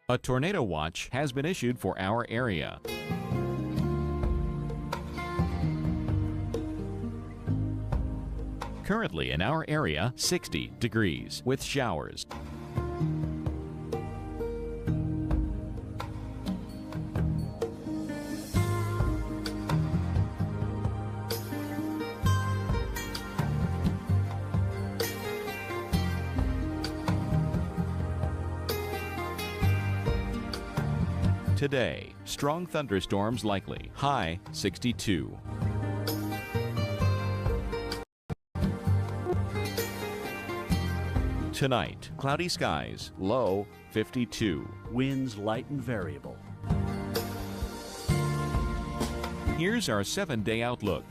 A tornado watch has been issued for our area. Currently in our area, 60 degrees with showers. Today, strong thunderstorms likely, high 62. Tonight, cloudy skies, low 52. Winds light and variable. Here's our 7-day outlook.